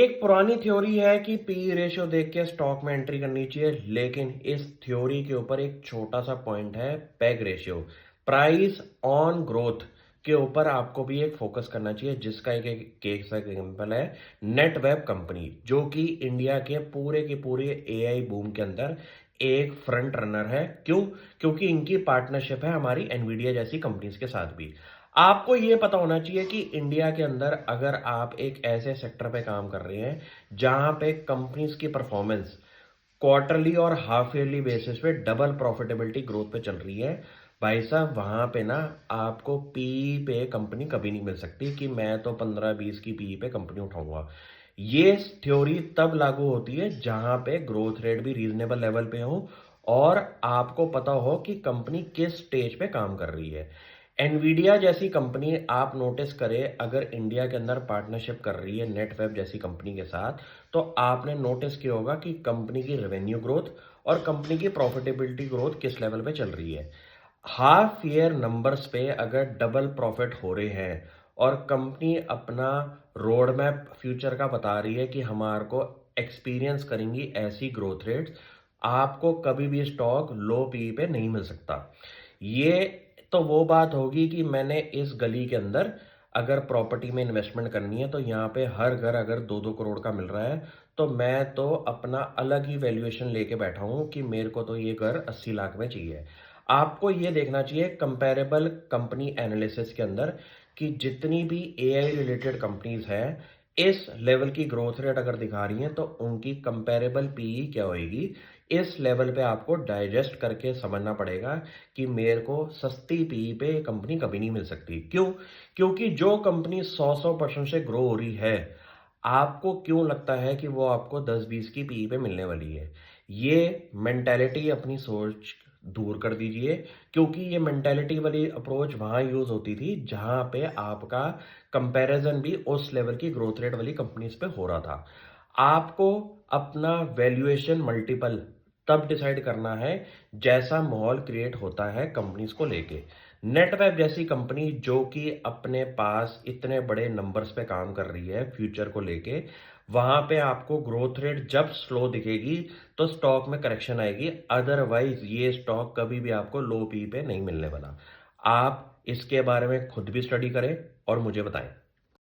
एक पुरानी थ्योरी है कि पी रेशियो देख के स्टॉक में एंट्री करनी चाहिए, लेकिन इस थ्योरी के ऊपर एक छोटा सा पॉइंट है, peg ratio, price on growth के ऊपर आपको भी एक फोकस करना चाहिए, जिसका एक केस एग्जांपल है नेटवेब कंपनी, जो कि इंडिया के पूरे एआई बूम के अंदर एक फ्रंट रनर है। क्यों? क्योंकि इनकी पार्टनरशिप है हमारी एनवीडिया जैसी कंपनीज के साथ भी। आपको यह पता होना चाहिए कि इंडिया के अंदर अगर आप एक ऐसे सेक्टर पे काम कर रहे हैं जहां पे कंपनीज की परफॉर्मेंस क्वार्टरली और हाफ ईयरली बेसिस पे डबल प्रॉफिटेबिलिटी ग्रोथ पे चल रही है, भाई साहब, वहां पे ना आपको पी पे कंपनी कभी नहीं मिल सकती कि मैं तो 15-20 की पी पे कंपनी उठाऊंगा। ये थ्योरी तब लागू होती है जहां पे ग्रोथ रेट भी रीजनेबल लेवल पे हो और आपको पता हो कि कंपनी किस स्टेज पे काम कर रही है। एनवीडिया जैसी कंपनी आप नोटिस करें, अगर इंडिया के अंदर पार्टनरशिप कर रही है नेटवेब जैसी कंपनी के साथ, तो आपने नोटिस किया होगा कि कंपनी की रेवेन्यू ग्रोथ और कंपनी की प्रॉफिटेबिलिटी ग्रोथ किस लेवल पे चल रही है। हाफ ईयर नंबर्स पे अगर डबल प्रॉफिट हो रहे हैं और कंपनी अपना रोड मैप फ्यूचर का बता रही है कि हमारे को एक्सपीरियंस करेंगी ऐसी ग्रोथ रेट्स, आपको कभी भी स्टॉक लो पी पे नहीं मिल सकता। ये तो वो बात होगी कि मैंने इस गली के अंदर अगर प्रॉपर्टी में इन्वेस्टमेंट करनी है तो यहाँ पे हर घर अगर 2-2 करोड़ का मिल रहा है, तो मैं तो अपना अलग ही वैल्यूएशन लेके बैठा हूँ कि मेरे को तो ये घर 80 लाख में चाहिए। आपको ये देखना चाहिए कंपैरेबल कंपनी एनालिसिस के अंदर कि जितनी भी एआई रिलेटेड कंपनीज हैं, इस लेवल की ग्रोथ रेट अगर दिखा रही हैं तो उनकी कंपैरेबल पीई क्या होगी। इस लेवल पे आपको डाइजेस्ट करके समझना पड़ेगा कि मेरे को सस्ती पीई पे कंपनी कभी नहीं मिल सकती। क्यों? क्योंकि जो कंपनी 100% से ग्रो हो रही है, आपको क्यों लगता है कि वो आपको 10-20 की पीई पे मिलने वाली है? ये मेंटेलिटी, अपनी सोच दूर कर दीजिए, क्योंकि ये मेंटेलिटी वाली अप्रोच वहां यूज होती थी जहां पे आपका कंपैरिजन भी उस लेवल की ग्रोथ रेट वाली कंपनीज पे हो रहा था। आपको अपना वैल्यूएशन मल्टीपल तब डिसाइड करना है जैसा माहौल क्रिएट होता है कंपनीज को लेके। नेटवेब जैसी कंपनी जो कि अपने पास इतने बड़े नंबर्स पे काम कर रही है फ्यूचर को लेके, वहां पे आपको ग्रोथ रेट जब स्लो दिखेगी तो स्टॉक में करेक्शन आएगी, अदरवाइज ये स्टॉक कभी भी आपको लो पी पे नहीं मिलने वाला। आप इसके बारे में खुद भी स्टडी करें और मुझे बताएं।